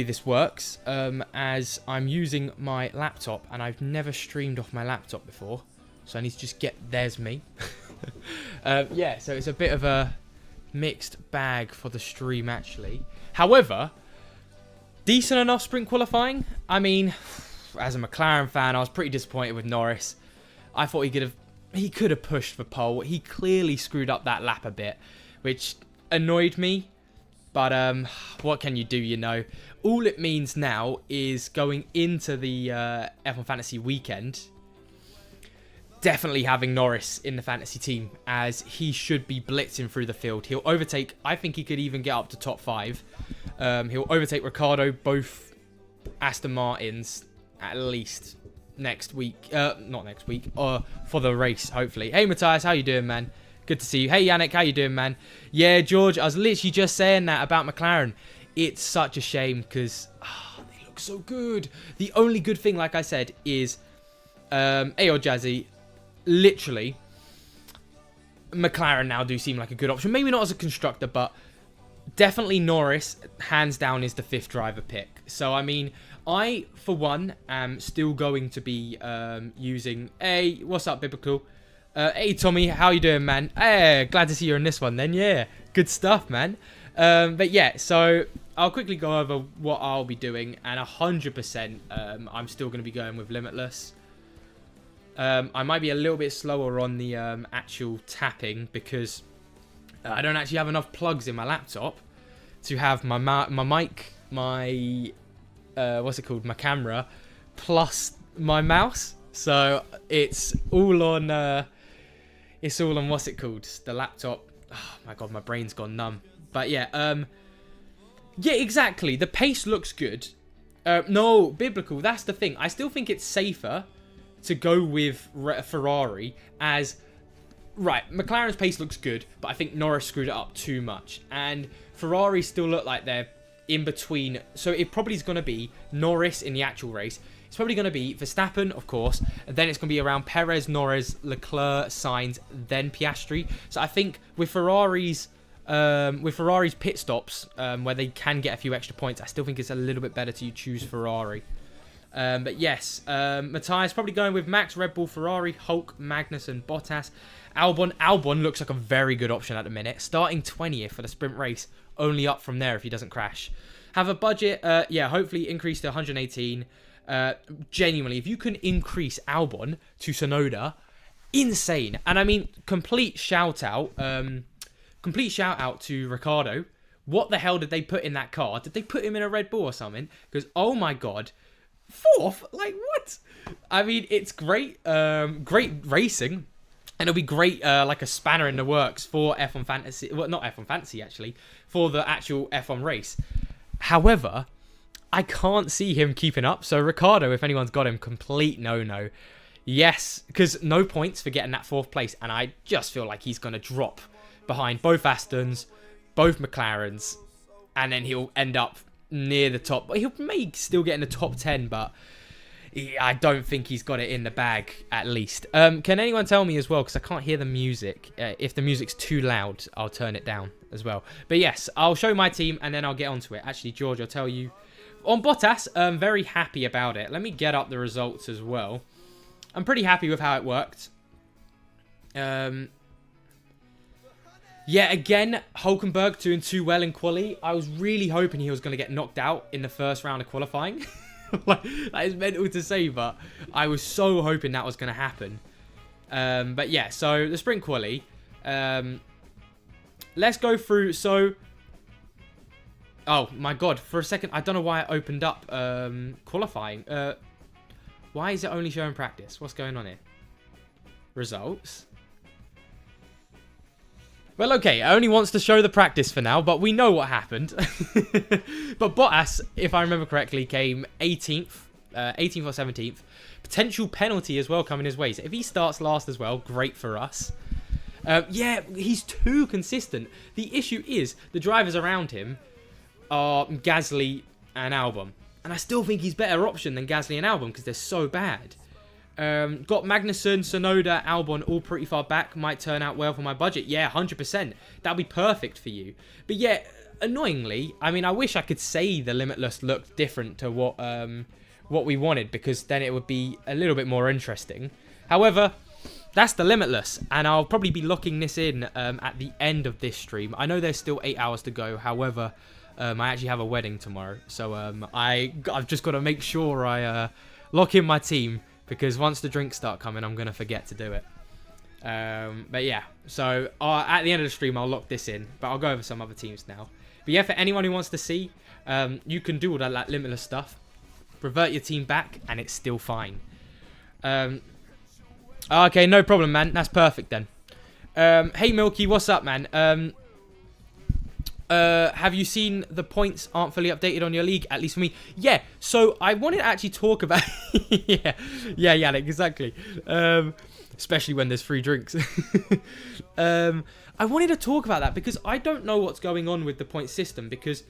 This works as I'm using my laptop and I've never streamed off my laptop before, so I need to just there's me. Yeah, so it's a bit of a mixed bag for the stream actually. However, decent enough sprint qualifying. I mean, as a McLaren fan, I was pretty disappointed with Norris. I thought he could have pushed for pole. He clearly screwed up that lap a bit, which annoyed me. But what can you do, you know? All it means now is going into the F1 Fantasy weekend, definitely having Norris in the fantasy team, as he should be blitzing through the field. He'll overtake, I think he could even get up to top 5. He'll overtake Ricciardo, both Aston Martins, at least next week. Not next week, for the race, hopefully. Hey, Matthias, how you doing, man? Good to see you. Hey, Yannick, how you doing, man? Yeah, George, I was literally just saying that about McLaren. It's such a shame because they look so good. The only good thing, like I said, is Ayo Jazzy, literally, McLaren now do seem like a good option. Maybe not as a constructor, but definitely Norris, hands down, is the 5th driver pick. So, I mean, I, for one, am still going to be using... Hey, what's up, Biblical? Hey, Tommy, how you doing, man? Hey, glad to see you in this one then. Yeah, good stuff, man. But yeah, so I'll quickly go over what I'll be doing. And 100%, I'm still going to be going with Limitless. I might be a little bit slower on the actual tapping because I don't actually have enough plugs in my laptop to have my mic, my what's it called, my camera, plus my mouse. So it's all on what's it called, the laptop. Oh my god, my brain's gone numb. But yeah, yeah, exactly. The pace looks good. No, Biblical, that's the thing. I still think it's safer to go with Ferrari as... Right, McLaren's pace looks good, but I think Norris screwed it up too much. And Ferrari still look like they're in between. So it probably is going to be Norris in the actual race. It's probably going to be Verstappen, of course. And then it's going to be around Perez, Norris, Leclerc, Sainz, then Piastri. So I think with Ferrari's pit stops, where they can get a few extra points, I still think it's a little bit better to choose Ferrari. But yes, Matthias probably going with Max, Red Bull, Ferrari, Hulk, Magnussen, Bottas, Albon. Albon looks like a very good option at the minute. Starting 20th for the sprint race, only up from there if he doesn't crash. Have a budget, yeah, hopefully increase to 118. Genuinely, if you can increase Albon to Tsunoda, insane. And I mean, complete shout out to Ricciardo. What the hell did they put in that car? Did they put him in a Red Bull or something? Because, oh my god, 4th? Like, what? I mean, it's great. Great racing. And it'll be great, like a spanner in the works for F1 Fantasy. Well, not F1 Fantasy, actually. For the actual F1 race. However, I can't see him keeping up. So, Ricciardo, if anyone's got him, complete no-no. Yes, because no points for getting that 4th place. And I just feel like he's going to drop behind both Astons, both McLarens. And then he'll end up near the top. He may still get in the top 10, but I don't think he's got it in the bag, at least. Can anyone tell me as well, because I can't hear the music. If the music's too loud, I'll turn it down as well. But yes, I'll show my team and then I'll get onto it. Actually, George, I'll tell you. On Bottas, I'm very happy about it. Let me get up the results as well. I'm pretty happy with how it worked. Yeah, again, Hulkenberg doing too well in quali. I was really hoping he was going to get knocked out in the first round of qualifying. Like, that is mental to say, but I was so hoping that was going to happen. But yeah, so the sprint quali. Let's go through. So, oh my god, for a second, I don't know why I opened up qualifying. Why is it only showing practice? What's going on here? Results. Well, okay, it only wants to show the practice for now, but we know what happened. But Bottas, if I remember correctly, came 18th, 18th or 17th. Potential penalty as well coming his way. So if he starts last as well, great for us. Yeah, he's too consistent. The issue is the drivers around him are Gasly and Albon. And I still think he's better option than Gasly and Albon because they're so bad. Got Magnussen, Tsunoda, Albon all pretty far back. Might turn out well for my budget. Yeah, 100%. That'll be perfect for you. But yeah, annoyingly, I mean, I wish I could say the Limitless looked different to what we wanted, because then it would be a little bit more interesting. However, that's the Limitless, and I'll probably be locking this in at the end of this stream. I know there's still 8 hours to go. However, I actually have a wedding tomorrow, so I've just got to make sure I lock in my team, because once the drinks start coming, I'm going to forget to do it. But yeah, so at the end of the stream, I'll lock this in, but I'll go over some other teams now. But yeah, for anyone who wants to see, you can do all that like, Limitless stuff. Revert your team back, and it's still fine. Okay, no problem, man. That's perfect then. Hey, Milky, what's up, man? Have you seen the points aren't fully updated on your league? At least for me. Yeah, so I wanted to actually talk about... yeah, Yannick, exactly. Especially when there's free drinks. I wanted to talk about that because I don't know what's going on with the point system, because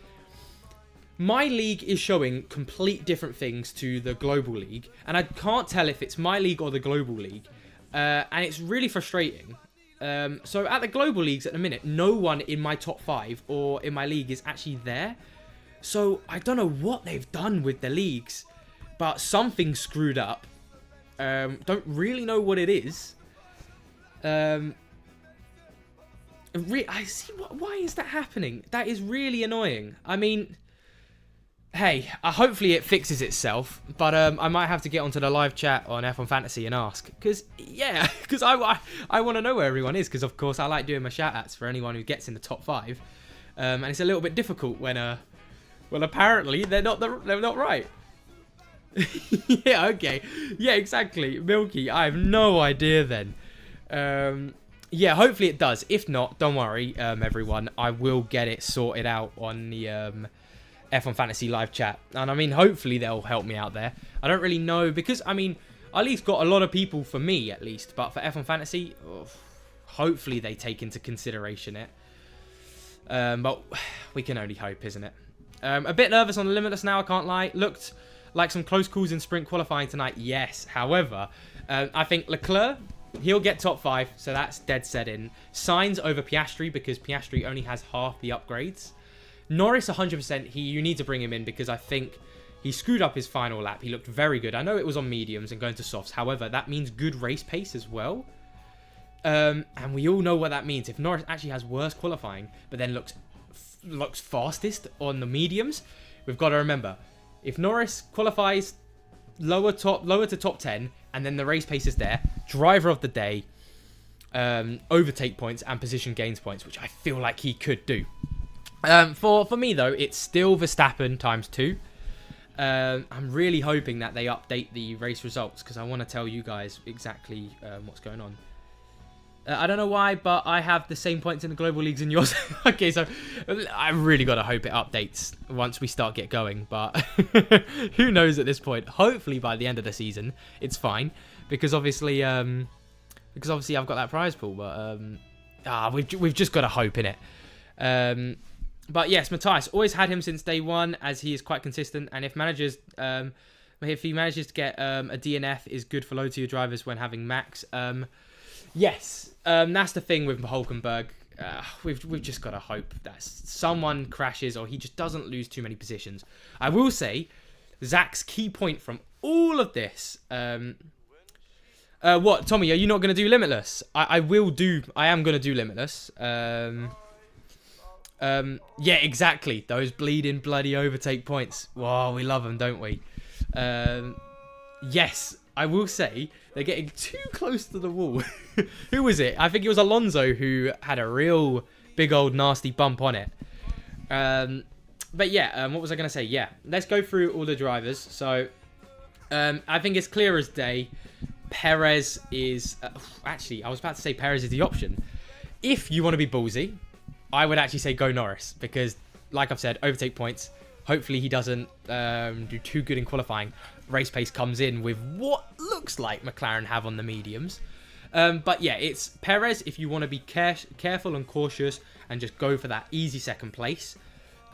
my league is showing complete different things to the global league, and I can't tell if it's my league or the global league, and it's really frustrating. So at the global leagues at the minute, no one in my top 5 or in my league is actually there. So I don't know what they've done with the leagues, but something screwed up. Don't really know what it is. I see. Why is that happening? That is really annoying. I mean, hey, hopefully it fixes itself, but I might have to get onto the live chat on F1 Fantasy and ask, because I want to know where everyone is, because of course I like doing my shout outs for anyone who gets in the top 5, and it's a little bit difficult when well, apparently they're not right. Yeah, okay, yeah, exactly, Milky. I have no idea then. Yeah, hopefully it does. If not, don't worry, everyone. I will get it sorted out on the F1 Fantasy live chat, and I mean, hopefully they'll help me out there. I don't really know, because I mean, at least got a lot of people for me at least, but for F1 Fantasy, hopefully they take into consideration it. But we can only hope, isn't it? A bit nervous on the Limitless now, I can't lie. Looked like some close calls in sprint qualifying tonight, yes. However, I think Leclerc, he'll get top 5, so that's dead set in. Sainz over Piastri, because Piastri only has half the upgrades. Norris, 100%, you need to bring him in, because I think he screwed up his final lap. He looked very good. I know it was on mediums and going to softs. However, that means good race pace as well. And we all know what that means. If Norris actually has worse qualifying, but then looks fastest on the mediums, we've got to remember, if Norris qualifies lower to top 10, and then the race pace is there, driver of the day, overtake points and position gains points, which I feel like he could do. For me though, it's still Verstappen times 2. I'm really hoping that they update the race results, because I want to tell you guys exactly what's going on. I don't know why, but I have the same points in the global leagues in yours. Okay, so I really got to hope it updates once we start get going, but who knows at this point. Hopefully by the end of the season it's fine, because obviously I've got that prize pool, but we've just got to hope in it. But yes, Matthias, always had him since day one, as he is quite consistent, and if he manages to get a DNF, is good for low tier drivers when having max. Yes, that's the thing with Hulkenberg. We've just got to hope that someone crashes, or he just doesn't lose too many positions. I will say, Zach's key point from all of this. What, Tommy? Are you not going to do Limitless? I am going to do Limitless. Yeah, exactly. Those bleeding bloody overtake points. Wow, we love them, don't we? Yes, I will say they're getting too close to the wall. Who was it? I think it was Alonso who had a real big old nasty bump on it. But yeah, what was I going to say? Yeah, let's go through all the drivers. So I think it's clear as day. Perez is... actually, I was about to say Perez is the option. If you want to be ballsy, I would actually say go Norris, because, like I've said, overtake points. Hopefully he doesn't do too good in qualifying. Race pace comes in with what looks like McLaren have on the mediums. But yeah, it's Perez if you want to be careful and cautious and just go for that easy second place.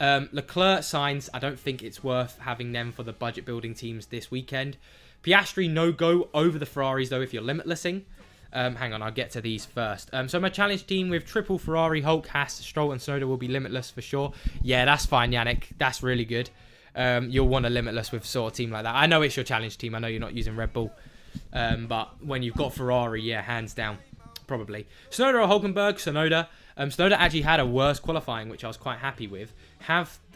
Leclerc, Sainz, I don't think it's worth having them for the budget building teams this weekend. Piastri, no go over the Ferraris though if you're limitlessing. Hang on, I'll get to these first. So my challenge team with triple Ferrari, Hulk, Haas, Stroll, and Tsunoda will be Limitless for sure. Yeah, that's fine, Yannick. That's really good. You'll want a Limitless with sort of team like that. I know it's your challenge team. I know you're not using Red Bull. But when you've got Ferrari, yeah, hands down, probably. Tsunoda or Hulkenberg? Tsunoda. Tsunoda actually had a worse qualifying, which I was quite happy with.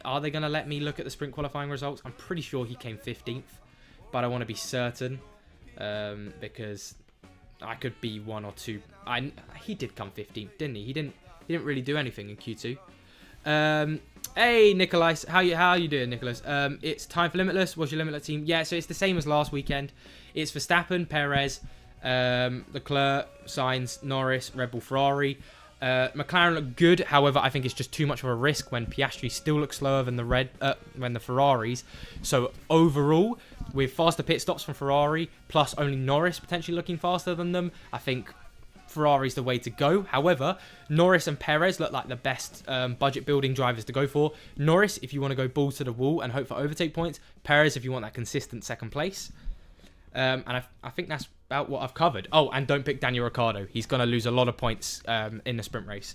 Are they going to let me look at the sprint qualifying results? I'm pretty sure he came 15th, but I want to be certain because I could be 1 or 2. He did come 15th, didn't he? He didn't really do anything in Q2. Hey, Nicholas. How you doing, Nicholas? It's time for Limitless. What's your Limitless team? Yeah, so it's the same as last weekend. It's Verstappen, Perez, Leclerc, Sainz, Norris, Red Bull, Ferrari. McLaren look good. However, I think it's just too much of a risk when Piastri still looks slower than the Ferraris. So overall, with faster pit stops from Ferrari, plus only Norris potentially looking faster than them, I think Ferrari's the way to go. However, Norris and Perez look like the best budget building drivers to go for. Norris, if you want to go balls to the wall and hope for overtake points. Perez, if you want that consistent second place. And I think that's about what I've covered. Oh, and don't pick Daniel Ricciardo. He's going to lose a lot of points in the sprint race.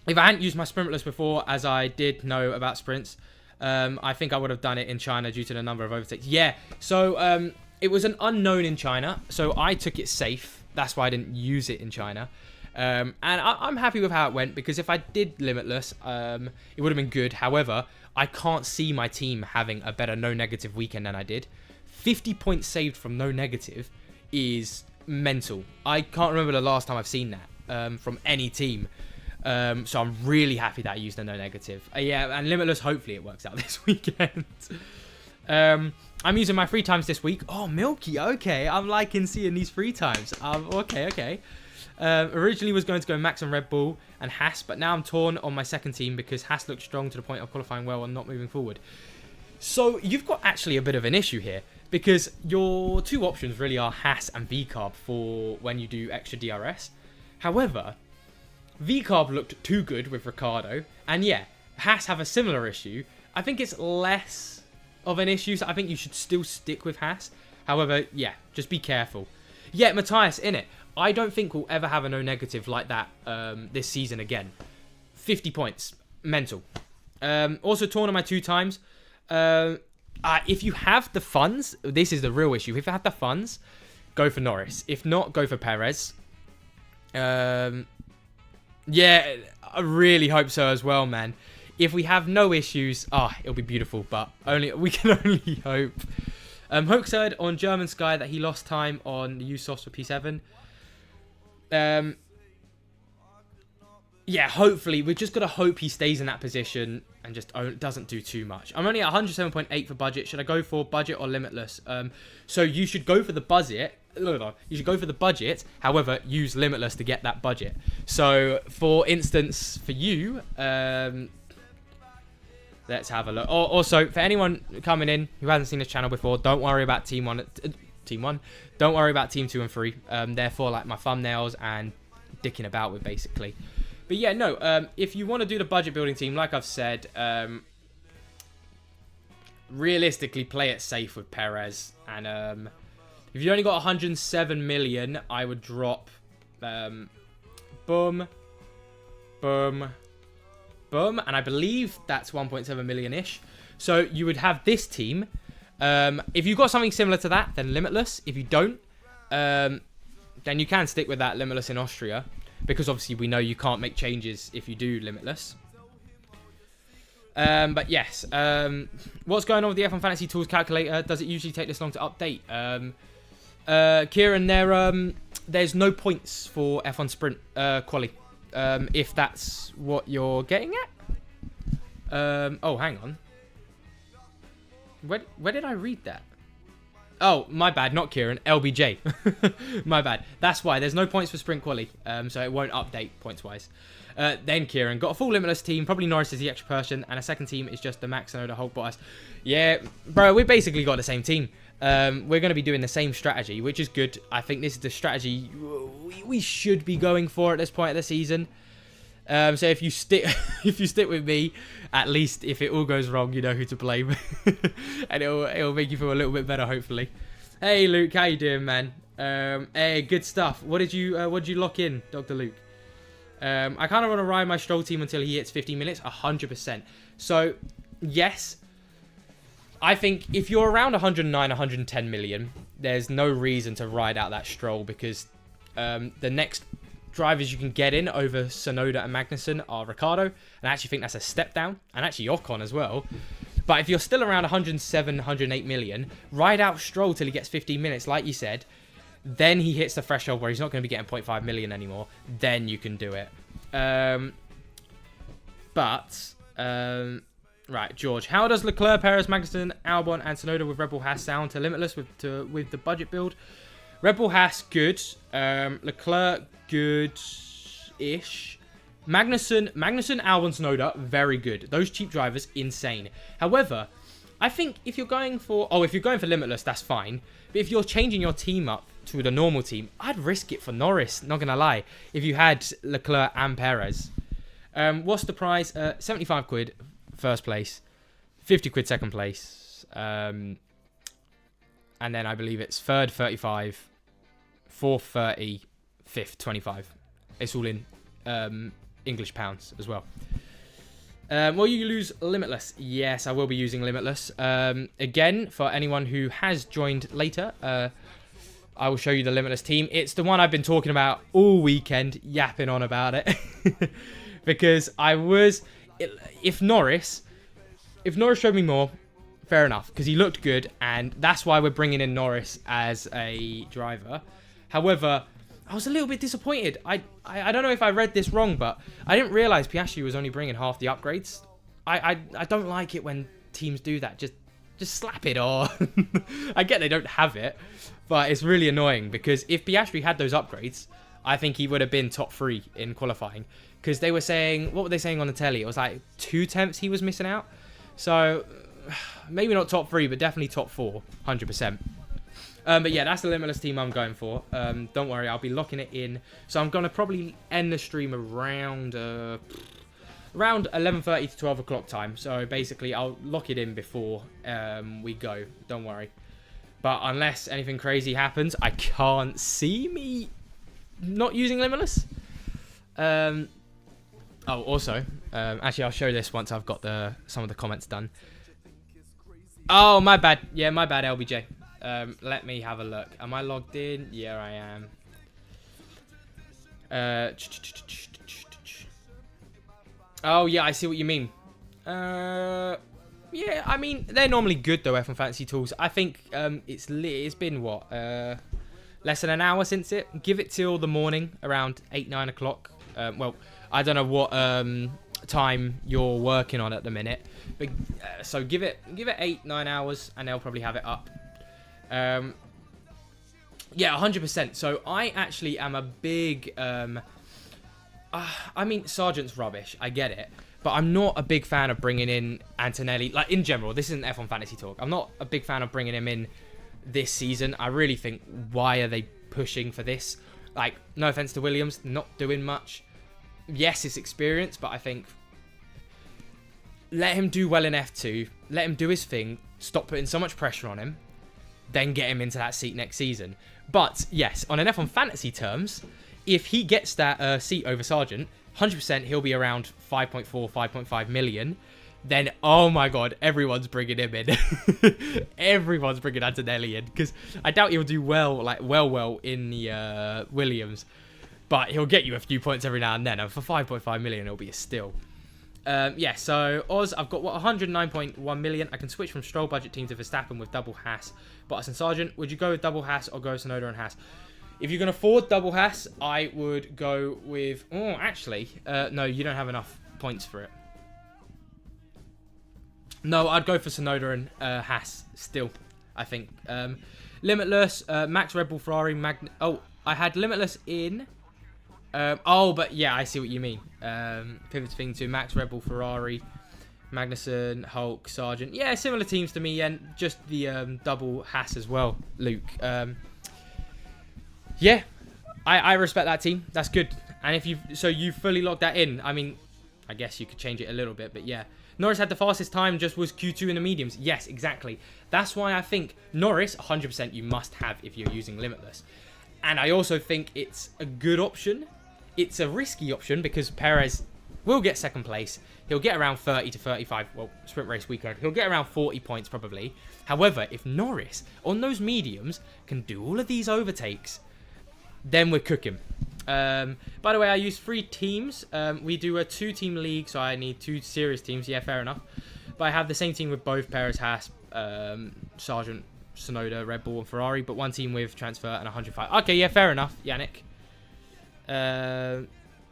If I hadn't used my sprintless before, as I did know about sprints, I think I would have done it in China due to the number of overtakes. Yeah, so it was an unknown in China, so I took it safe. That's why I didn't use it in China. And I'm happy with how it went, because if I did Limitless, it would have been good. However, I can't see my team having a better no negative weekend than I did. 50 points saved from no negative is mental. I can't remember the last time I've seen that from any team. So I'm really happy that I used a no negative. Yeah, and Limitless, hopefully it works out this weekend. I'm using my free times this week. Oh, Milky, okay. I'm liking seeing these free times. Okay. Originally was going to go Max and Red Bull and Haas, but now I'm torn on my second team because Haas looks strong to the point of qualifying well and not moving forward. So you've got actually a bit of an issue here, because your two options really are Haas and VCARB for when you do extra DRS. However, VCARB looked too good with Ricciardo, and yeah, Haas have a similar issue. I think it's less of an issue, so I think you should still stick with Haas. However, yeah, just be careful. Yeah, Matthias, in it. I don't think we'll ever have a no negative like that this season again. 50 points. Mental. Also torn on my two times. If you have the funds, this is the real issue. If you have the funds, go for Norris. If not, go for Perez. Yeah, I really hope so as well, man. If we have no issues, it'll be beautiful, but we can only hope. Hoke said on German Sky that he lost time on the USOFs for P7. Yeah, hopefully. We've just got to hope he stays in that position and just doesn't do too much. I'm only at 107.8 for budget. Should I go for budget or Limitless? So you should go for the budget. You should go for the budget. However, use Limitless to get that budget. So, for instance, for you, let's have a look. Also, for anyone coming in who hasn't seen this channel before, don't worry about Team 1. Don't worry about Team 2 and 3. Therefore, like my thumbnails and dicking about with, basically. But yeah, no, if you want to do the budget building team, like I've said, realistically play it safe with Perez. And if you only got 107 million, I would drop boom, boom, boom. And I believe that's 1.7 million-ish. So you would have this team. If you've got something similar to that, then Limitless. If you don't, then you can stick with that Limitless in Austria. Because obviously we know you can't make changes if you do Limitless. But yes, what's going on with the F1 Fantasy Tools calculator? Does it usually take this long to update? Kieran, there's no points for F1 Sprint quali. If that's what you're getting at. Oh, hang on. Where did I read that? Oh, my bad, not Kieran. LBJ. My bad. That's why. There's no points for sprint quali, so it won't update points-wise. Then Kieran. Got a full Limitless team. Probably Norris is the extra person. And a second team is just the Max and the Hulk Bottas. Yeah, bro, we basically got the same team. We're going to be doing the same strategy, which is good. I think this is the strategy we should be going for at this point of the season. So if you stick with me, at least if it all goes wrong, you know who to blame. And it'll make you feel a little bit better, hopefully. Hey Luke, how you doing, man? Hey, good stuff. What did you lock in, Dr. Luke? I kind of want to ride my Stroll team until he hits 15 minutes, 100%. So, yes, I think if you're around 109, 110 million, there's no reason to ride out that Stroll because the next drivers you can get in over Tsunoda and Magnussen are Ricciardo, and I actually think that's a step down, and actually Ocon as well. But if you're still around 107, 108 million, ride out Stroll till he gets 15 minutes, like you said. Then he hits the threshold where he's not going to be getting 0.5 million anymore. Then you can do it. Right, George. How does Leclerc, Perez, Magnussen, Albon, and Tsunoda with Red Bull Haas sound to Limitless with the budget build? Red Bull Haas, good. Leclerc, good-ish. Magnussen, Albon, Tsunoda, very good. Those cheap drivers, insane. However, I think if you're going for Limitless, that's fine. But if you're changing your team up to the normal team, I'd risk it for Norris, not going to lie, if you had Leclerc and Perez. What's the price? 75 quid, first place. 50 quid, second place. And then I believe it's third, 35. Fourth, 30. Fifth, 25. It's all in English pounds as well. Will you lose Limitless? Yes, I will be using Limitless. Again, for anyone who has joined later, I will show you the Limitless team. It's the one I've been talking about all weekend, yapping on about it. Because if Norris showed me more, fair enough, because he looked good, and that's why we're bringing in Norris as a driver. However, I was a little bit disappointed. I don't know if I read this wrong, but I didn't realise Piastri was only bringing half the upgrades. I don't like it when teams do that. Just slap it on. I get they don't have it, but it's really annoying because if Piastri had those upgrades, I think he would have been top 3 in qualifying. Because they were saying, what were they saying on the telly? It was like 2/10 he was missing out. So maybe not top 3, but definitely top 4, 100%. But yeah, that's the Limitless team I'm going for. Don't worry, I'll be locking it in. So I'm going to probably end the stream around 11:30 to 12 o'clock time. So basically, I'll lock it in before we go. Don't worry. But unless anything crazy happens, I can't see me not using Limitless. Also, actually, I'll show this once I've got some of the comments done. Oh, my bad. Yeah, my bad, LBJ. Let me have a look. Am I logged in? Yeah, I am. Oh, yeah, I see what you mean. Yeah, I mean, they're normally good, though, F1 Fantasy Tools. I think it's been, what, less than an hour since it? Give it till the morning, around 8, 9 o'clock. Well, I don't know what time you're working on at the minute. But so give it 8, 9 hours, and they'll probably have it up. Yeah, 100%. So I actually am a big... I mean, Sargent's rubbish. I get it. But I'm not a big fan of bringing in Antonelli. Like, in general, this isn't F1 Fantasy Talk. I'm not a big fan of bringing him in this season. I really think, why are they pushing for this? Like, no offense to Williams, not doing much. Yes, it's experience, but I think let him do well in F2. Let him do his thing. Stop putting so much pressure on him. Then get him into that seat next season. But, yes, on an F1 Fantasy terms, if he gets that seat over Sargent, 100% he'll be around 5.4, 5.5 million. Then, oh my god, everyone's bringing him in. Everyone's bringing Antonelli in. Because I doubt he'll do well in the Williams. But he'll get you a few points every now and then. And for 5.5 million, it'll be a steal. Yeah, so Oz, I've got 109.1 million. I can switch from Stroll budget team to Verstappen with double Haas, Bottas and Sargent. Would you go with double Haas or go Tsunoda and Haas? If you can afford double Haas, I would go with... Oh, actually, no, you don't have enough points for it. No, I'd go for Tsunoda and Haas still, I think. Limitless, Max, Red Bull, Ferrari, Oh, I had Limitless in... but yeah, I see what you mean. Pivot thing to Max, Red Bull, Ferrari, Magnussen, Hulk, Sargent. Yeah, similar teams to me, and just the double Haas as well, Luke. Yeah, I respect that team. That's good. And if you fully locked that in, I mean, I guess you could change it a little bit, but yeah. Norris had the fastest time, just was Q2 in the mediums. Yes, exactly. That's why I think Norris, 100% you must have if you're using Limitless. And I also think it's a good option. It's a risky option because Perez will get second place. He'll get around 30 to 35. Well, sprint race weekend. He'll get around 40 points probably. However, if Norris on those mediums can do all of these overtakes, then we're cooking. By the way, I use 3 teams. We do a 2-team league, so I need 2 serious teams. Yeah, fair enough. But I have the same team with both Perez, Haas, Sargent, Tsunoda, Red Bull, and Ferrari, but 1 team with transfer and 105. Okay, yeah, fair enough, Yannick.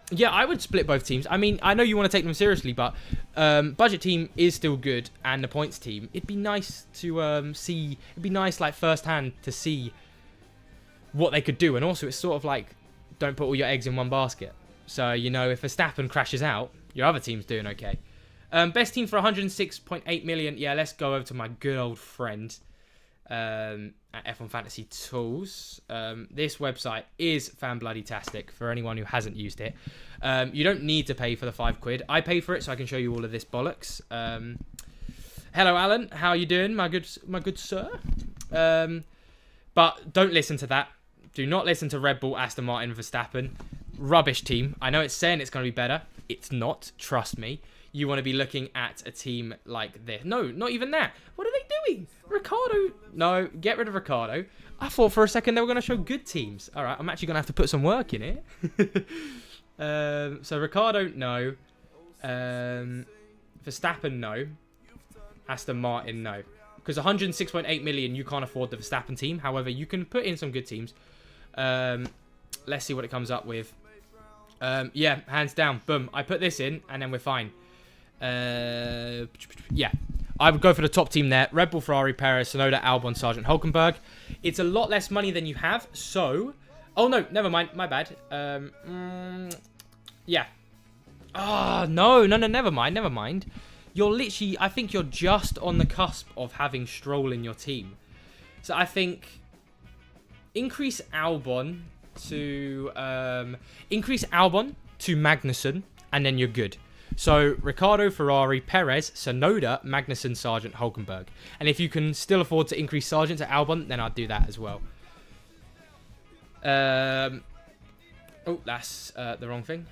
Yeah, I would split both teams. I mean, I know you want to take them seriously, but budget team is still good, and the points team, it'd be nice to see. It'd be nice, like firsthand, to see what they could do, and also it's sort of like don't put all your eggs in one basket. So you know, if Verstappen crashes out, your other team's doing okay. Best team for 106.8 million. Yeah, let's go over to my good old friend at F1 Fantasy Tools. This website is fan-bloody-tastic for anyone who hasn't used it. You don't need to pay for the £5. I pay for it so I can show you all of this bollocks. Hello, Alan. How are you doing, my good sir? But don't listen to that. Do not listen to Red Bull, Aston Martin, Verstappen. Rubbish team. I know it's saying it's going to be better. It's not. Trust me. You want to be looking at a team like this. No, not even that. What are they doing? Ricardo. No, get rid of Ricardo. I thought for a second they were going to show good teams. All right, I'm actually going to have to put some work in it. So Ricardo, no. Verstappen, no. Aston Martin, no. Because 106.8 million, you can't afford the Verstappen team. However, you can put in some good teams. Let's see what it comes up with. Yeah, hands down. Boom. I put this in, and then we're fine. Yeah, I would go for the top team there. Red Bull, Ferrari, Perez, Tsunoda, Albon, Sargent, Hulkenberg. It's a lot less money than you have, so... Oh, no, never mind. My bad. Yeah. Oh, no, never mind. You're literally... I think you're just on the cusp of having Stroll in your team. So I think... Increase Albon to Magnussen, and then you're good. So Ricciardo, Ferrari, Perez, Tsunoda, Magnussen, Sargent, Hulkenberg. And if you can still afford to increase Sargent to Albon, then I'd do that as well. Oh, that's the wrong thing.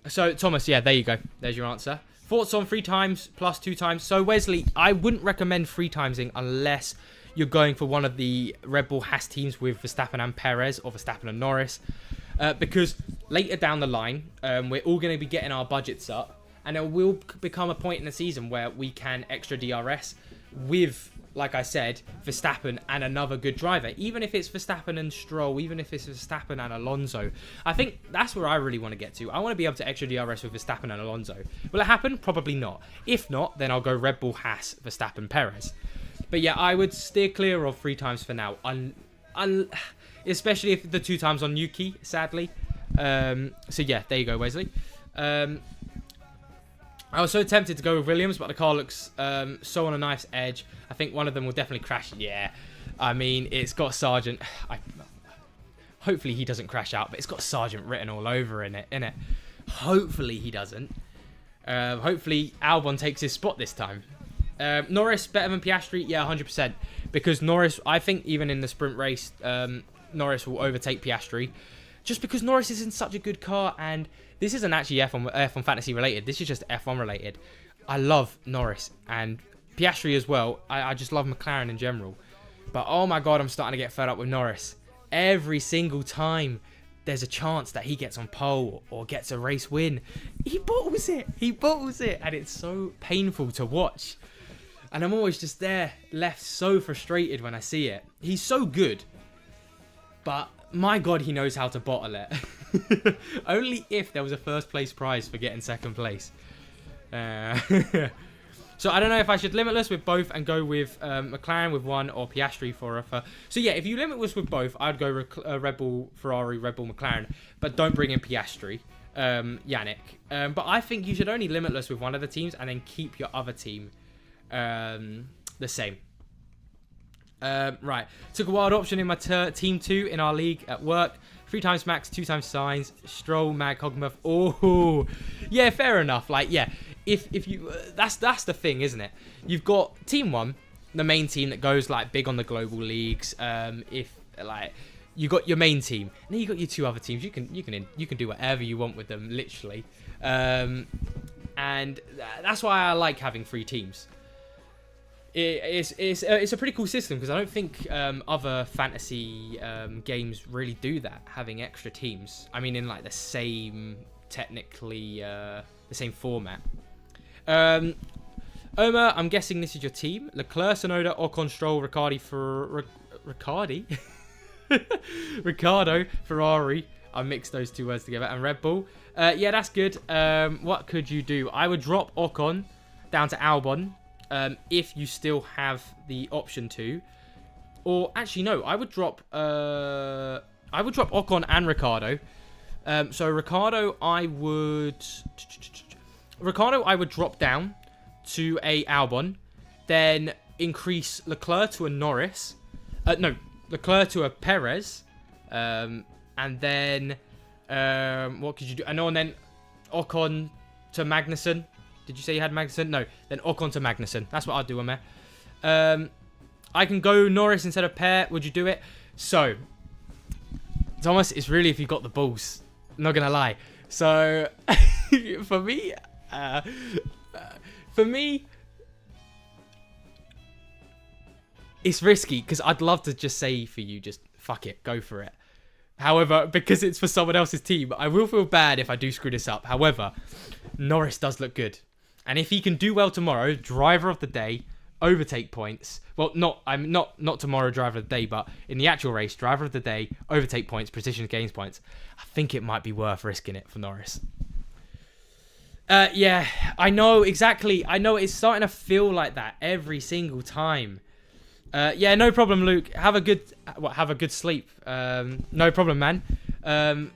So Thomas, yeah, there you go. There's your answer. Thoughts on 3 times plus 2 times. So Wesley, I wouldn't recommend 3 timesing unless you're going for one of the Red Bull Haas teams with Verstappen and Perez, or Verstappen and Norris. Because later down the line, we're all going to be getting our budgets up, and there will become a point in the season where we can extra DRS with, like I said, Verstappen and another good driver. Even if it's Verstappen and Stroll, even if it's Verstappen and Alonso. I think that's where I really want to get to. I want to be able to extra DRS with Verstappen and Alonso. Will it happen? Probably not. If not, then I'll go Red Bull, Haas, Verstappen, Perez. But yeah, I would steer clear of 3 times for now. Especially if the 2 times on Yuki, sadly. So yeah, there you go, Wesley. I was so tempted to go with Williams, but the car looks so on a knife's edge. I think one of them will definitely crash. Yeah, I mean, it's got Sargent. Hopefully he doesn't crash out, but it's got Sargent written all over in it, innit? Hopefully he doesn't. Hopefully Albon takes his spot this time. Norris better than Piastri? Yeah, 100%. Because Norris, I think even in the sprint race, Norris will overtake Piastri. Just because Norris is in such a good car, and this isn't actually F1 Fantasy related. This is just F1 related. I love Norris and Piastri as well. I just love McLaren in general. But oh my god, I'm starting to get fed up with Norris. Every single time there's a chance that he gets on pole or gets a race win, he bottles it. And it's so painful to watch. And I'm always just there, left so frustrated when I see it. He's so good. But my god, he knows how to bottle it. Only if there was a first place prize for getting second place. So I don't know if I should limitless with both and go with McLaren with 1 or Piastri for a... So yeah, if you limitless with both, I'd go Red Bull, Ferrari, Red Bull, McLaren. But don't bring in Piastri, Yannick. But I think you should only limitless with one of the teams and then keep your other team the same. Right, took a wild option in my team 2 in our league at work. 3 times Max, 2 times Sainz, Stroll, Mag, Hogmuth. Oh, yeah, fair enough. Like, yeah, if you that's the thing, isn't it? You've got team 1, the main team that goes like big on the global leagues. If like you got your main team, and then you got your 2 other teams. You can do whatever you want with them, literally. And that's why I like having 3 teams. It's a pretty cool system, because I don't think other fantasy games really do that, having extra teams. I mean, in like the same, technically, the same format. Omar, I'm guessing this is your team. Leclerc, Tsunoda, Ocon, Stroll, Ricciardo, Ferrari. I mixed those 2 words together. And Red Bull. Yeah, that's good. What could you do? I would drop Ocon down to Albon. If you still have the option to. Or actually no, I would drop Ocon and Ricciardo. So Ricciardo I would drop down to a Albon, then increase Leclerc to a Norris. Leclerc to a Perez. And then what could you do? And then Ocon to Magnussen. Did you say you had Magnussen? No. Then Ocon to Magnussen. That's what I'd do on there. I can go Norris instead of Per. Would you do it? So, Thomas, it's really if you got the balls. I'm not going to lie. So, for me, it's risky, because I'd love to just say for you, just fuck it, go for it. However, because it's for someone else's team, I will feel bad if I do screw this up. However, Norris does look good. And if he can do well tomorrow, driver of the day, overtake points. Well, not tomorrow driver of the day, but in the actual race, driver of the day, overtake points, precision gains points. I think it might be worth risking it for Norris. Yeah, I know, exactly. I know it's starting to feel like that every single time. Yeah, no problem, Luke. Have a good sleep. No problem, man.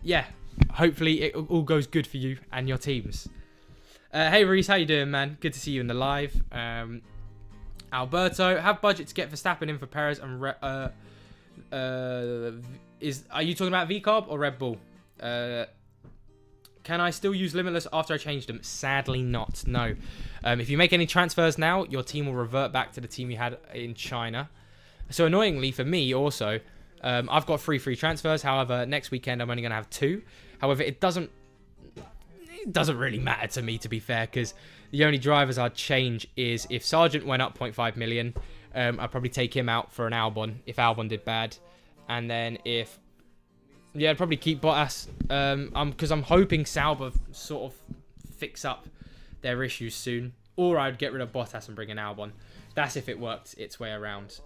Yeah, hopefully it all goes good for you and your teams. Hey, Reese, how you doing, man? Good to see you in the live. Alberto, have budget to get Verstappen in for Perez and are you talking about VCarb or Red Bull? Can I still use Limitless after I changed them? Sadly not, no. If you make any transfers now, your team will revert back to the team you had in China. So annoyingly for me also, I've got 3 free transfers. However, next weekend I'm only going to have 2. However, it doesn't really matter to me, to be fair, because the only drivers I'd change is if Sargent went up 0.5 million, I'd probably take him out for an Albon if Albon did bad. And then I'd probably keep Bottas, because I'm hoping Sauber sort of fix up their issues soon. Or I'd get rid of Bottas and bring in Albon. That's if it worked its way around.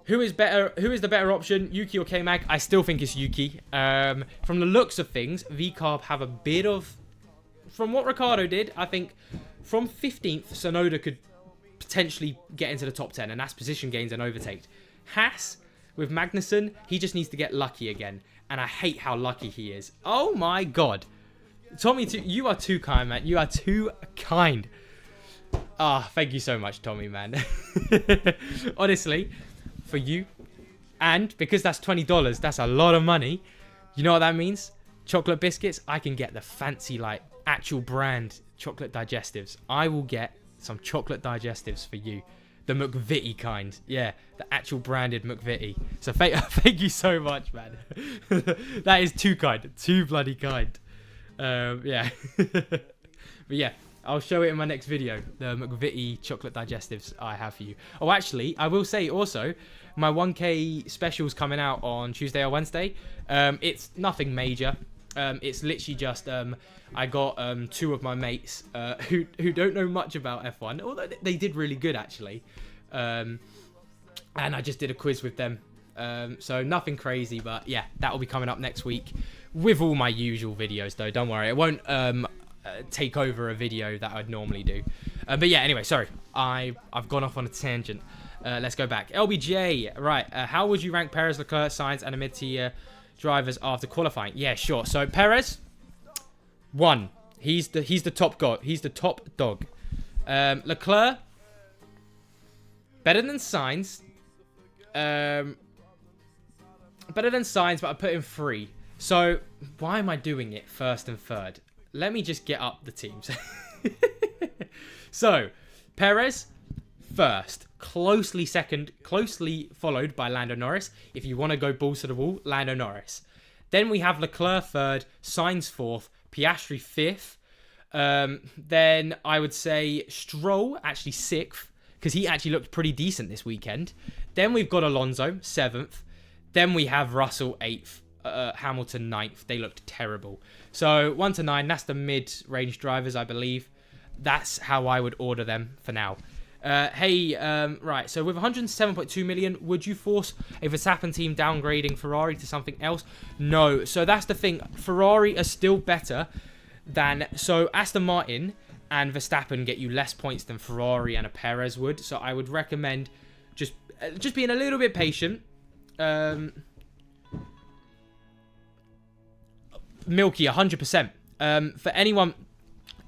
Who is the better option, Yuki or K-Mag? I still think it's Yuki. From the looks of things, VCarb have a bit of... From what Ricciardo did, I think from 15th, Tsunoda could potentially get into the top 10, and that's position gains and overtake. Haas, with Magnussen, he just needs to get lucky again, and I hate how lucky he is. Oh my god. Tommy, you are too kind, man. You are too kind. Thank you so much, Tommy, man. Honestly, for you, and because that's $20, that's a lot of money. You know what that means? Chocolate biscuits, I can get the fancy, like, actual brand chocolate digestives. I will get some chocolate digestives for you. The McVitie kind. Yeah, the actual branded McVitie. So thank you so much, man. That is too kind. Too bloody kind. Yeah. But yeah, I'll show it in my next video. The McVitie chocolate digestives I have for you. Oh, actually, I will say also, my 1K special's coming out on Tuesday or Wednesday. It's nothing major. It's literally just I got 2 of my mates who don't know much about F1, although they did really good actually, and I just did a quiz with them. So nothing crazy, but yeah, that will be coming up next week with all my usual videos though. Don't worry, it won't take over a video that I'd normally do. But yeah, anyway, sorry, I've gone off on a tangent. Let's go back. LBJ, right? How would you rank Perez, Leclerc, Sainz, and a mid-tier drivers after qualifying? Yeah, sure. So Perez, 1. He's the top god. He's the top dog. Leclerc, better than Sainz. Better than Sainz, but I put him 3. So why am I doing it first and third? Let me just get up the teams. So Perez first, closely second, closely followed by Lando Norris. If you want to go balls to the wall, Lando Norris. Then we have Leclerc third, Sainz fourth, Piastri fifth. Then I would say Stroll actually sixth, because he actually looked pretty decent this weekend. Then we've got Alonso seventh. Then we have Russell eighth, Hamilton ninth. They looked terrible. So 1 to 9, that's the mid-range drivers, I believe. That's how I would order them for now. Right, so with 107.2 million, would you force a Verstappen team downgrading Ferrari to something else? No. So that's the thing. Ferrari are still better than... So Aston Martin and Verstappen get you less points than Ferrari and a Perez would. So I would recommend just being a little bit patient. Milky, 100%. For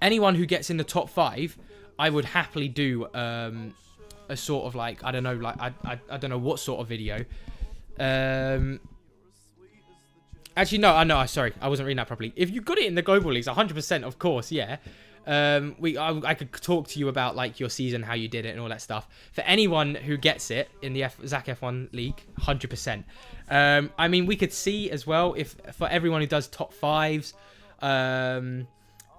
anyone who gets in the top 5... I would happily do a sort of like, I don't know, like I don't know what sort of video. Actually, no, sorry, I wasn't reading that properly. If you got it in the global leagues, 100%, of course, yeah. I could talk to you about like your season, how you did it, and all that stuff. For anyone who gets it in the Zach F1 league, 100%. I mean, we could see as well if for everyone who does top 5s.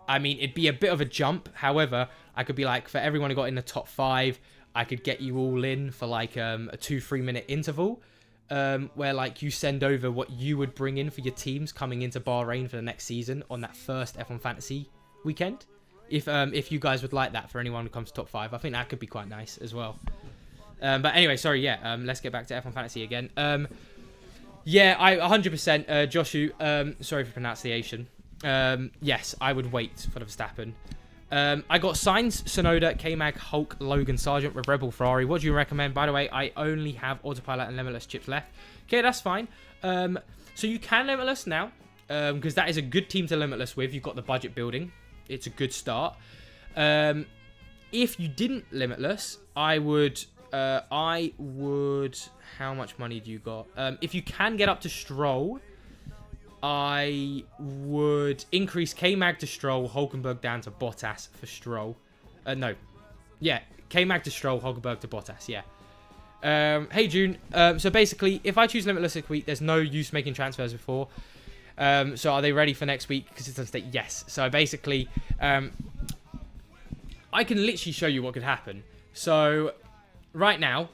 I mean, it'd be a bit of a jump. However, I could be like, for everyone who got in the top 5, I could get you all in for like a 2-3 minute interval, where like you send over what you would bring in for your teams coming into Bahrain for the next season on that first F1 Fantasy weekend. If you guys would like that for anyone who comes to top 5, I think that could be quite nice as well. But anyway, sorry, yeah. Let's get back to F1 Fantasy again. Yeah, I 100%. Joshu, sorry for pronunciation. Yes, I would wait for the Verstappen. I got Sainz, Tsunoda, K-Mag, Hulk, Logan, Sargent with Red Bull, Ferrari. What do you recommend? By the way, I only have Autopilot and Limitless chips left. Okay, that's fine. So you can Limitless now, because that is a good team to Limitless with. You've got the budget building. It's a good start. If you didn't Limitless, I would... How much money do you got? If you can get up to Stroll... I would increase K-Mag to Stroll, Hulkenberg down to Bottas for Stroll. No. Yeah, K-Mag to Stroll, Hulkenberg to Bottas, yeah. Hey, June. So basically, if I choose Limitless this week, there's no use making transfers before. So are they ready for next week? Because it's on state, yes. So basically, I can literally show you what could happen. So right now,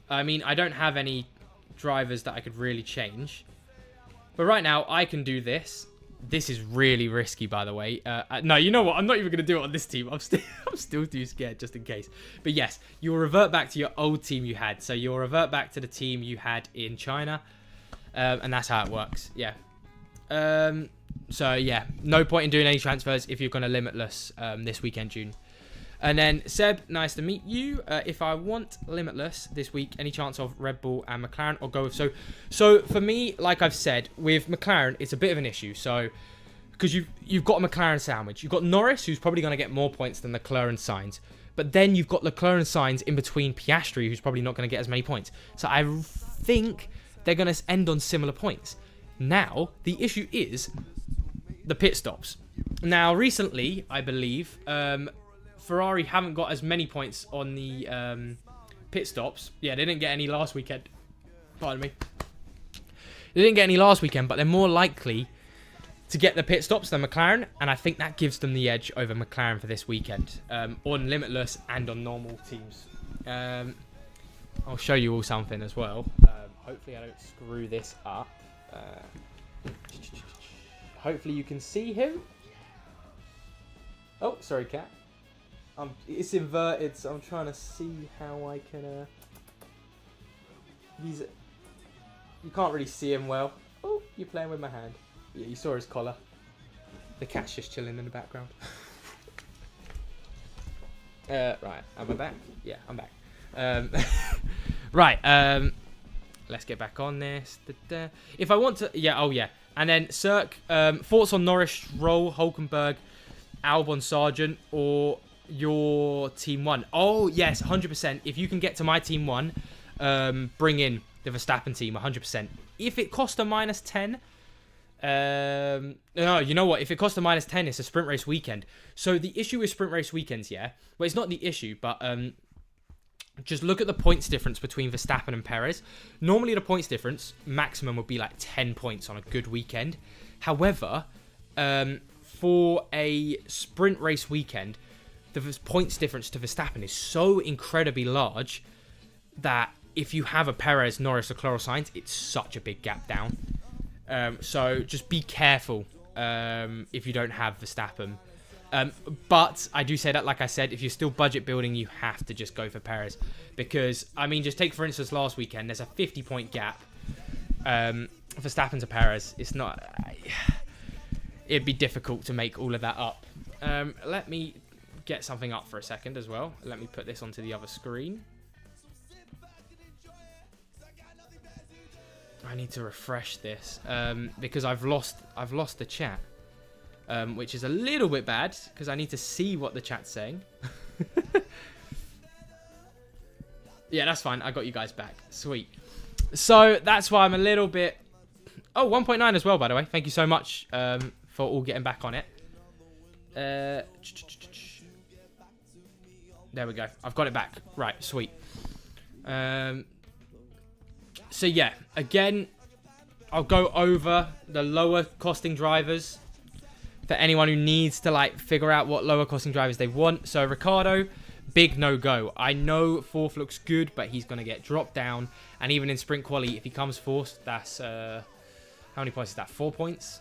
I mean, I don't have any drivers that I could really change. But right now, I can do this. This is really risky, by the way. No, you know what? I'm not even going to do it on this team. I'm still too scared, just in case. But yes, you'll revert back to your old team you had. So you'll revert back to the team you had in China. And that's how it works. Yeah. So, yeah. No point in doing any transfers if you're going to Limitless this weekend, June. And then, Seb, nice to meet you. If I want Limitless this week, any chance of Red Bull and McLaren, I'll go with... So for me, like I've said, with McLaren, it's a bit of an issue. So, because you've got a McLaren sandwich. You've got Norris, who's probably going to get more points than Leclerc and Sainz. But then you've got Leclerc and Sainz in between Piastri, who's probably not going to get as many points. So I think they're going to end on similar points. Now, the issue is the pit stops. Now, recently, I believe... Ferrari haven't got as many points on the pit stops. Yeah, they didn't get any last weekend. Pardon me. They didn't get any last weekend, but they're more likely to get the pit stops than McLaren, and I think that gives them the edge over McLaren for this weekend on Limitless and on normal teams. I'll show you all something as well. Hopefully I don't screw this up. Hopefully you can see him. Oh, sorry, cat. It's inverted, so I'm trying to see how I can... You can't really see him well. Oh, you're playing with my hand. Yeah, you saw his collar. The cat's just chilling in the background. Right, am I back? Yeah, I'm back. Right, let's get back on this. If I want to... Yeah, oh yeah. And then, Cirque, thoughts on Norris, Roll, Hulkenberg, Albon, Sargent, or... your team 1. Oh yes, 100%. If you can get to my team 1, bring in the Verstappen team 100%. If it cost a -10, no, you know what? If it cost a -10, it's a sprint race weekend. So the issue with sprint race weekends, yeah, well, it's not the issue, but just look at the points difference between Verstappen and Perez. Normally the points difference, maximum would be like 10 points on a good weekend. However, for a sprint race weekend, the points difference to Verstappen is so incredibly large that if you have a Perez, Norris, or Sainz, it's such a big gap down. So just be careful if you don't have Verstappen. But I do say that, like I said, if you're still budget building, you have to just go for Perez. Because, I mean, just take, for instance, last weekend. There's a 50-point gap. Verstappen to Perez. It's not... it'd be difficult to make all of that up. Let me get something up for a second as well. Let me put this onto the other screen. I need to refresh this because I've lost the chat. Which is a little bit bad because I need to see what the chat's saying. Yeah, that's fine. I got you guys back. Sweet. So that's why I'm a little bit... Oh, 1.9 as well, by the way. Thank you so much for all getting back on it. There we go. I've got it back. Right, sweet. So yeah, again, I'll go over the lower costing drivers for anyone who needs to like figure out what lower costing drivers they want. So Ricciardo, big no-go. I know fourth looks good, but he's going to get dropped down. And even in sprint quali, if he comes fourth, that's... how many points is that? 4 points?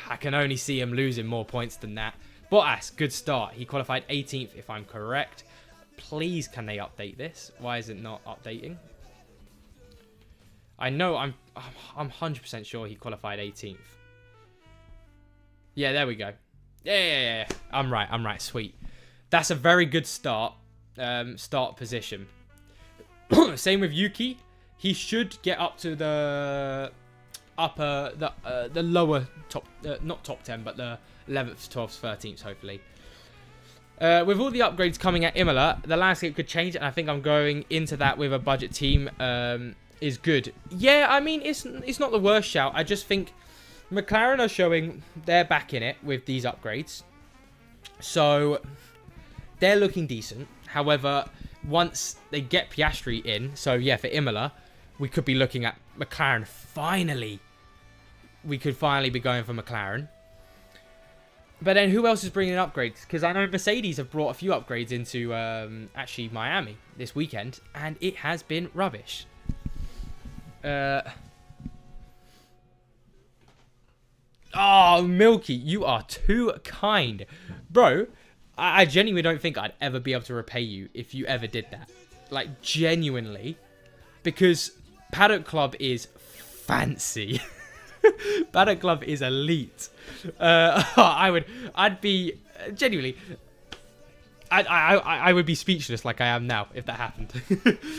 I can only see him losing more points than that. Bottas, good start. He qualified 18th, if I'm correct. Please, can they update this? Why is it not updating? I know, I'm 100% sure he qualified 18th. Yeah, there we go. Yeah. I'm right. Sweet. That's a very good start position. Same with Yuki. He should get up to the lower top, not top 10, but the 11th, 12th, 13th, hopefully. With all the upgrades coming at Imola, the landscape could change, and I think I'm going into that with a budget team is good. Yeah, I mean, it's not the worst shout. I just think McLaren are showing they're back in it with these upgrades. So they're looking decent. However, once they get Piastri in, so yeah, for Imola, we could be looking at McLaren finally. We could finally be going for McLaren. But then who else is bringing upgrades? Because I know Mercedes have brought a few upgrades into actually Miami this weekend, and it has been rubbish. Oh, Milky, you are too kind. Bro, I genuinely don't think I'd ever be able to repay you if you ever did that. Like, genuinely. Because Paddock Club is fancy. Paddock Club is elite. I'd be, genuinely, I would be speechless like I am now if that happened.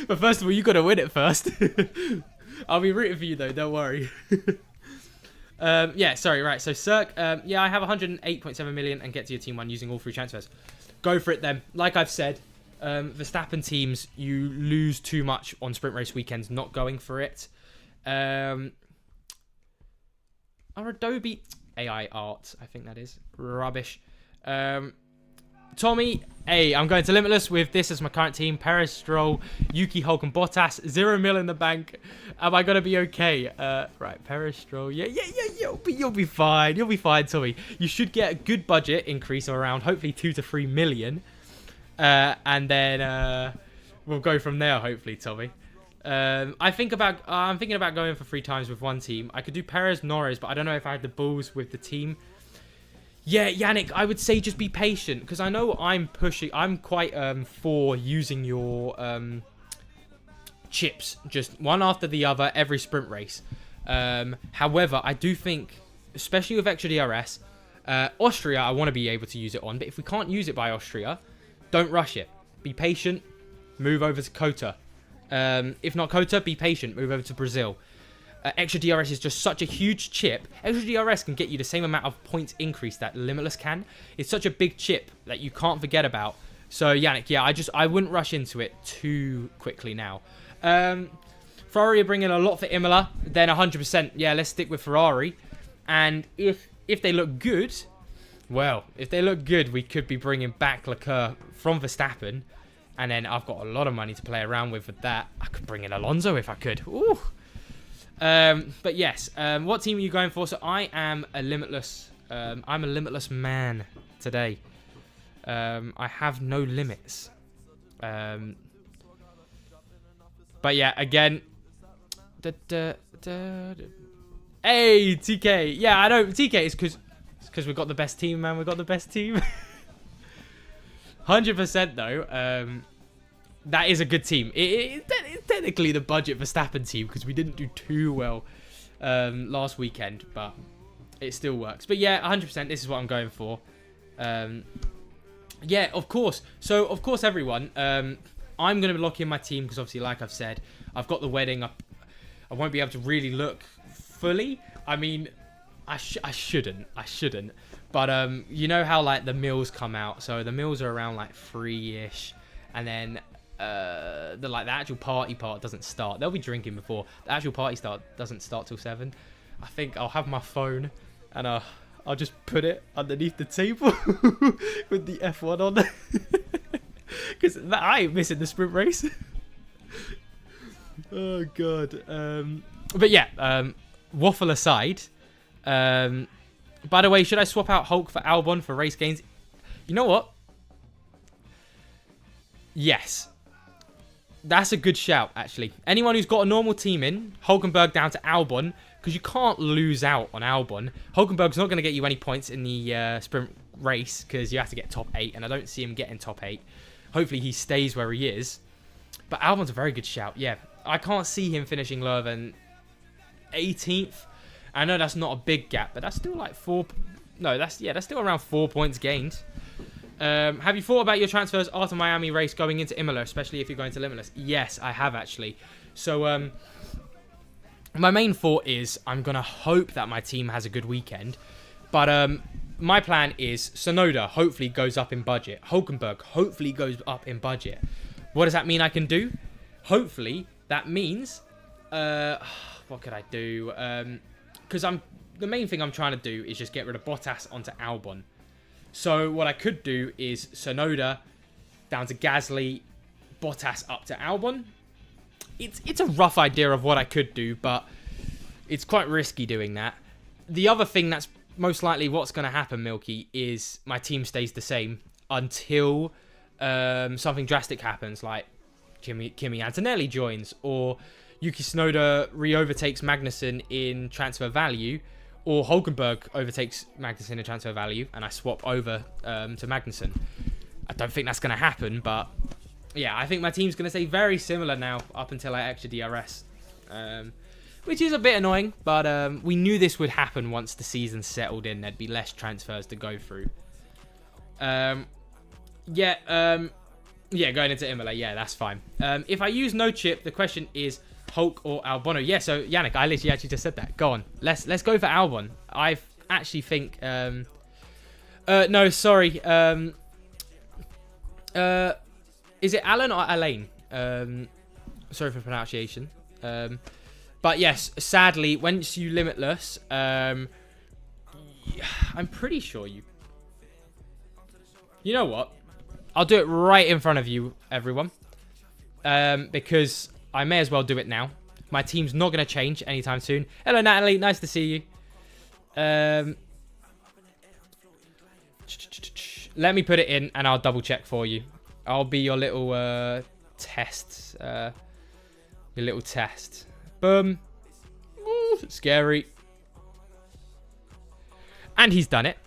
But first of all, you got to win it first. I'll be rooting for you though, don't worry. Yeah, sorry, right. So, Cirque, yeah, I have 108.7 million and get to your team one using all three transfers. Go for it then. Like I've said, Verstappen teams, you lose too much on sprint race weekends not going for it. Our Adobe AI art, I think that is. Rubbish. Tommy, hey, I'm going to Limitless with this as my current team. Perez, Stroll, Yuki, Hulk, and Bottas. 0 mil in the bank. Am I going to be okay? Right, Perez, Stroll. Yeah. You'll be fine. You'll be fine, Tommy. You should get a good budget increase of around hopefully 2 to 3 million. And then we'll go from there, hopefully, Tommy. I'm thinking about going for 3 times with one team. I could do Perez, Norris, but I don't know if I had the balls with the team. Yeah, Yannick, I would say just be patient, because I know I'm quite for using your chips, just one after the other, every sprint race. However, I do think, especially with extra DRS, Austria, I want to be able to use it on, but if we can't use it by Austria, don't rush it. Be patient, move over to Kota. If not Kota, be patient, move over to Brazil. Extra DRS is just such a huge chip. Extra DRS can get you the same amount of points increase that Limitless can. It's such a big chip that you can't forget about. So, Yannick, yeah, I wouldn't rush into it too quickly now. Ferrari are bringing a lot for Imola. Then 100%, yeah, let's stick with Ferrari. And if they look good, well, if they look good, we could be bringing back Leclerc from Verstappen. And then I've got a lot of money to play around with that. I could bring in Alonso if I could. Ooh. But yes, what team are you going for? So I am a Limitless. I'm a Limitless man today. I have no limits. But yeah, again. Hey, TK. Yeah, I know. TK is because we've got the best team, man. We've got the best team. 100% though. That is a good team. It's technically the budget Verstappen team because we didn't do too well last weekend, but it still works. But yeah, 100%. This is what I'm going for. Yeah, of course. So of course, everyone. I'm going to lock in my team because obviously, like I've said, I've got the wedding. I won't be able to really look fully. I mean, I shouldn't. But you know how like the meals come out. So the meals are around like 3-ish, and then the actual party part doesn't start. They'll be drinking before the actual party doesn't start till 7. I think I'll have my phone and I'll just put it underneath the table with the F1 on because I ain't missing the sprint race. Oh god. But yeah, waffle aside. By the way, should I swap out Hulk for Albon for race gains? You know what? Yes. That's a good shout, actually. Anyone who's got a normal team in, Hulkenberg down to Albon, because you can't lose out on Albon. Hulkenberg's not going to get you any points in the sprint race, because you have to get top 8, and I don't see him getting top 8. Hopefully he stays where he is. But Albon's a very good shout, yeah. I can't see him finishing lower than 18th. I know that's not a big gap, but that's still like 4... No, that's still around 4 points gained. Have you thought about your transfers after Miami race going into Imola, especially if you're going to Limitless? Yes, I have actually. So, my main thought is I'm going to hope that my team has a good weekend. But my plan is Sonoda hopefully goes up in budget. Hulkenberg hopefully goes up in budget. What does that mean I can do? Hopefully, that means... what could I do? Because the main thing I'm trying to do is just get rid of Bottas onto Albon. So what I could do is Sonoda down to Gasly, Bottas up to Albon. It's a rough idea of what I could do, but it's quite risky doing that. The other thing that's most likely what's going to happen, Milky, is my team stays the same until something drastic happens, like Kimi Antonelli joins, or Yuki Tsunoda re-overtakes Magnussen in transfer value, or Hulkenberg overtakes Magnussen in transfer value, and I swap over to Magnussen. I don't think that's going to happen, but yeah, I think my team's going to stay very similar now up until I extra DRS. Which is a bit annoying, but we knew this would happen once the season settled in. There'd be less transfers to go through. Yeah, going into Imola, yeah, that's fine. If I use no chip, the question is Hulk or Albon. Yeah, so Yannick, I literally actually just said that. Go on, let's go for Albon. I actually think no, sorry. Is it Alan or Alain? Sorry for pronunciation. But yes, sadly, once you Limitless, I'm pretty sure you know what? I'll do it right in front of you, everyone. Because I may as well do it now. My team's not going to change anytime soon. Hello, Natalie. Nice to see you. Let me put it in and I'll double check for you. I'll be your little test. Your little test. Boom. Ooh, scary. And he's done it.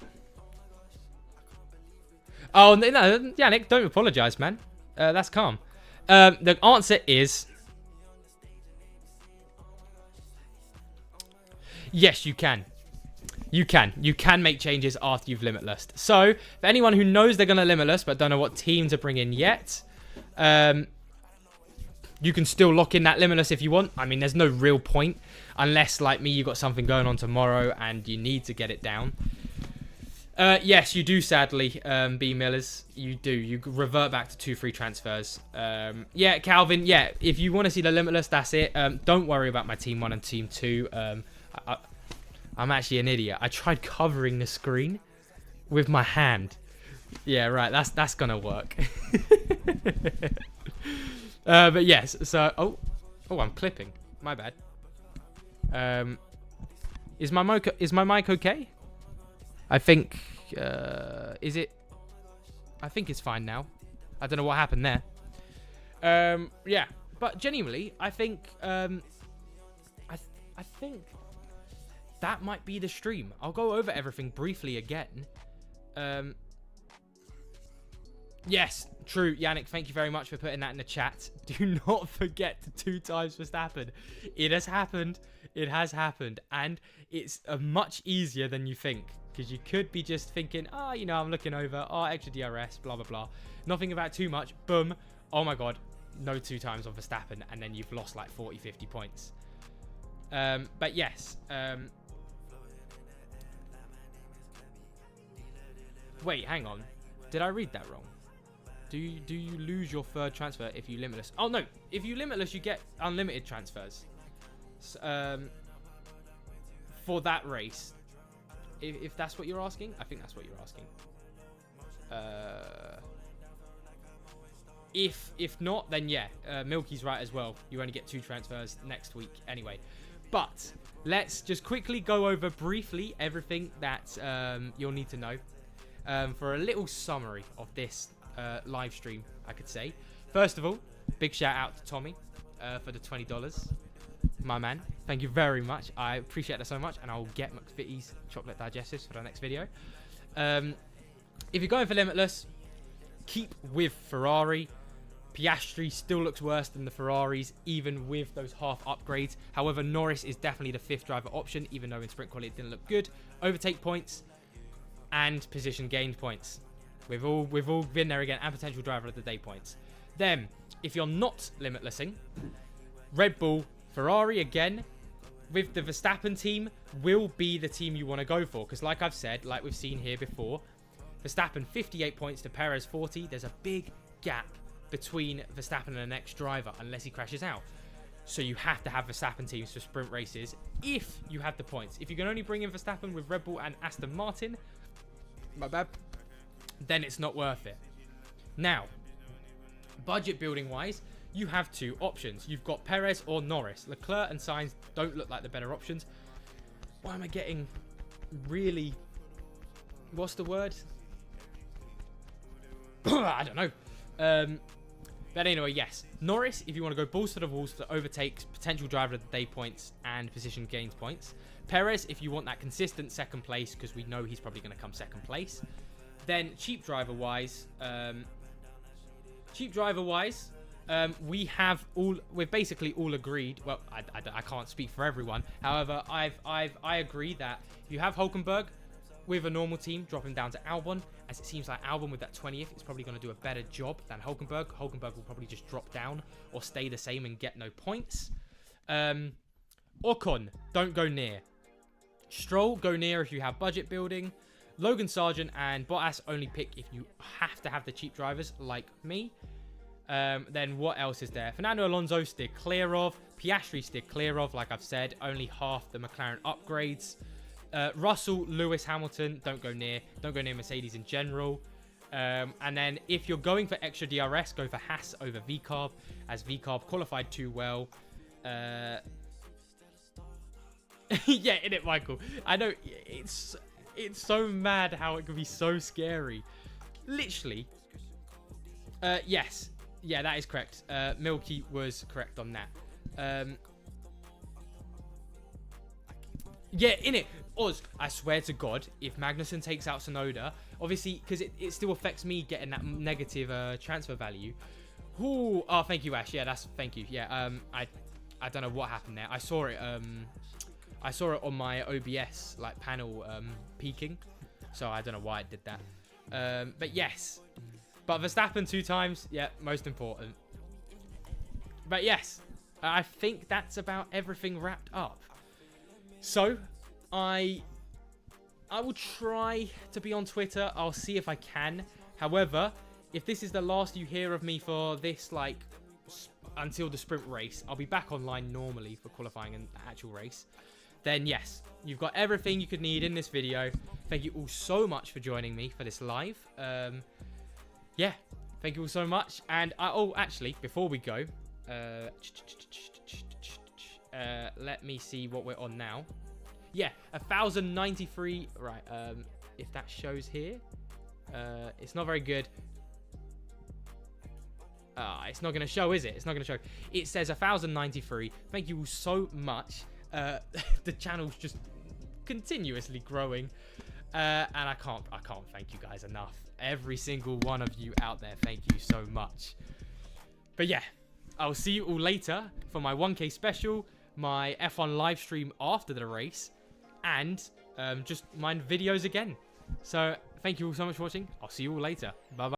Oh, no, Yannick, don't apologise, man. That's calm. The answer is... Yes, you can. You can make changes after you've Limitless. So, for anyone who knows they're going to Limitless but don't know what team to bring in yet, you can still lock in that Limitless if you want. I mean, there's no real point. Unless, like me, you've got something going on tomorrow and you need to get it down. Yes, you do, sadly, B. Millers. You do. You revert back to 2 free transfers. Yeah, Calvin, yeah, if you want to see the Limitless, that's it. Don't worry about my Team 1 and Team 2. I'm actually an idiot. I tried covering the screen with my hand. Yeah, right. That's gonna work. But yes. So, oh, I'm clipping. My bad. Is my mic okay? I think. Is it? I think it's fine now. I don't know what happened there. Yeah, but genuinely, I think. I think that might be the stream. I'll go over everything briefly again. Yes, true, Yannick. Thank you very much for putting that in the chat. Do not forget the 2 times Verstappen. It has happened. It has happened, and it's much easier than you think. Because you could be just thinking, you know, I'm looking over, extra DRS, blah, blah, blah. Nothing about too much. Boom. Oh, my God. No 2 times on Verstappen. And then you've lost like 40, 50 points. But yes. Wait, hang on. Did I read that wrong? Do you lose your 3rd transfer if you limitless? Oh, no. If you limitless, you get unlimited transfers. For that race. If that's what you're asking, I think that's what you're asking. If not, then yeah, Milky's right as well. You only get 2 transfers next week anyway. But let's just quickly go over briefly everything that you'll need to know for a little summary of this live stream, I could say. First of all, big shout out to Tommy for the $20. My man, thank you very much. I appreciate that so much, and I'll get McVitie's chocolate digestives for the next video. If you're going for Limitless, keep with Ferrari. Piastri still looks worse than the Ferraris, even with those half upgrades. However, Norris is definitely the 5th driver option, even though in sprint quality it didn't look good. Overtake points and position gained points. We've all been there again, and potential driver of the day points. Then, if you're not limitlessing, Red Bull, Ferrari again, with the Verstappen team, will be the team you want to go for. Because like I've said, like we've seen here before, Verstappen 58 points to Perez 40. There's a big gap between Verstappen and the next driver, unless he crashes out. So you have to have Verstappen teams for sprint races if you have the points. If you can only bring in Verstappen with Red Bull and Aston Martin, my bad, then it's not worth it. Now, budget building wise, you have 2 options. You've got Perez or Norris. Leclerc and Sainz don't look like the better options. Why am I getting really... What's the word? I don't know. But anyway, yes. Norris, if you want to go balls to the walls for overtakes, potential driver of the day points, and position gains points. Perez, if you want that consistent 2nd place, because we know he's probably going to come 2nd place. Then, cheap driver-wise... we've basically all agreed. Well, I can't speak for everyone. However, I agree that if you have Hulkenberg with a normal team, drop him down to Albon, as it seems like Albon with that 20th is probably going to do a better job than Hulkenberg. Hulkenberg will probably just drop down or stay the same and get no points. Ocon, don't go near. Stroll, go near if you have budget building. Logan Sargent and Bottas only pick if you have to have the cheap drivers like me. Then what else is there? Fernando Alonso, steer clear of. Piastri, steer clear of. Like I've said, only half the McLaren upgrades. Russell, Lewis, Hamilton, don't go near. Don't go near Mercedes in general. And then if you're going for extra DRS, go for Haas over VCarb, as VCarb qualified too well. Yeah, innit, Michael? I know, it's so mad how it could be so scary. Literally. Yes. Yeah, that is correct. Milky was correct on that. Yeah, innit? Oz, I swear to God, if Magnussen takes out Tsunoda, obviously, because it still affects me getting that negative transfer value. Ooh, oh, thank you, Ash. Yeah, thank you. Yeah, I don't know what happened there. I saw it on my OBS like panel peaking, so I don't know why it did that. But yes, but Verstappen 2 times, yeah, most important. But yes, I think that's about everything wrapped up. So, I will try to be on Twitter. I'll see if I can. However, if this is the last you hear of me for this, like, until the sprint race, I'll be back online normally for qualifying an actual race. then yes, you've got everything you could need in this video. Thank you all so much for joining me for this live. Yeah, thank you all so much. And oh, actually, before we go, let me see what we're on now. Yeah, 1,093. Right, if that shows here, it's not very good. It's not going to show, is it? It's not going to show. It says 1,093. Thank you all so much. The channel's just continuously growing, and I can't thank you guys enough. Every single one of you out there, thank you so much. But yeah, I'll see you all later for my 1K special, my F1 live stream after the race, and just my videos again. So thank you all so much for watching. I'll see you all later. Bye bye.